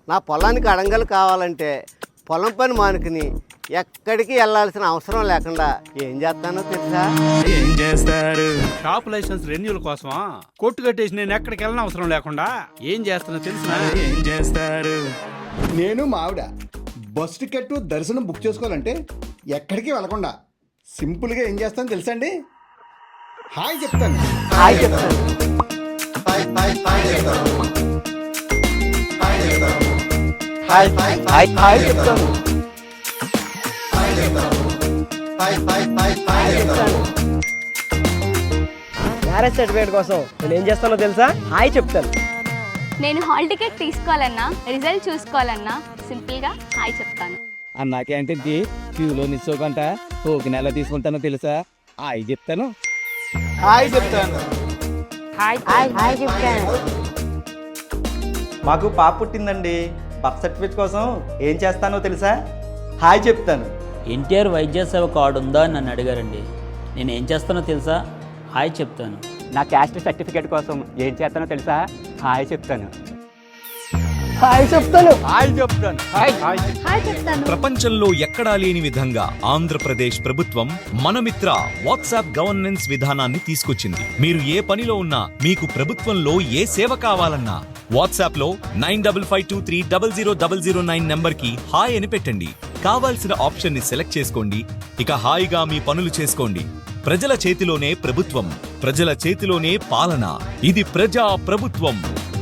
నా పొలానికి అడంగలు కావాలంటే పొలం పని మానుకుని ఎక్కడికి వెళ్ళాల్సిన అవసరం లేకుండా ఏం చేస్తానో తెలుసా? ఏం చేస్తారు? షాప్ లైసెన్స్ రెన్యూల్ కోసమా? కొట్టు కట్టేసి నేను ఎక్కడికి వెళ్ళిన అవసరం లేకుండా ఏం చేస్తానో తెలుసా? ఏం చేస్తారు? నేను మా ఆవిడ బస్ టికెట్ దర్శనం బుక్ చేసుకోవాలంటే ఎక్కడికి వెళ్ళకుండా సింపుల్గా ఏం చేస్తాను తెలుసా అండి? హాయ్ చెప్తాను. హాయ్ చెప్తాను. హాయ్ చెప్తాను. మ్యారేజ్ సర్టిఫికేట్ కోసం నేను ఏం చేస్తానో తెలుసా? హాయ్ చెప్తాను. నేను హాల్ టికెట్ తీసుకోవాలన్నా రిజల్ట్ చూసుకోవాలన్నా సింపుల్గా హాయ్ చెప్తాను. అన్నా క్యాంటీన్కి క్యూలో నిల్చోకంట ఒక నెల తీసుకుంటానో తెలుసా? హాయ్ చెప్తాను. హాయ్ చెప్తాను. హాయ్ చెప్తాను. మాకు పాప పుట్టిందండి. బర్త్ సర్టిఫికేట్ కోసం ఏం చేస్తానో తెలుసా? హాయ్ చెప్తాను. ఎన్టీఆర్ వైద్య సేవ కార్డు ఉందా అని నన్ను అడిగారండి. నేను ఏం చేస్తానో తెలుసా? హాయ్ చెప్తాను. నా క్యాస్ట్ సర్టిఫికేట్ కోసం ఏం చేస్తానో తెలుసా? హాయ్ చెప్తాను. హాయ్ చెప్తాను. హాయ్ చెప్తాను. హాయ్ చెప్తాను. ప్రపంచంలో ఎక్కడా లేని విధంగా ఆంధ్రప్రదేశ్ ప్రభుత్వం మనమిత్ర వాట్సాప్ గవర్నెన్స్ విధానాన్ని తీసుకొచ్చింది. మీరు ఏ పనిలో ఉన్నా మీకు ప్రభుత్వంలో ఏ సేవ కావాలన్నా వాట్సాప్ లో 9552300009 నంబర్ కి హాయ్ అని పెట్టండి. కావాల్సిన ఆప్షన్ ని సెలెక్ట్ చేసుకోండి. ఇక హాయిగా మీ పనులు చేసుకోండి. ప్రజల చేతిలోనే ప్రభుత్వం, ప్రజల చేతిలోనే పాలన. ఇది ప్రజా ప్రభుత్వం.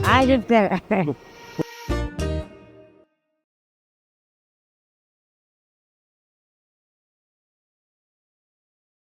హాయ్ చెప్తాను.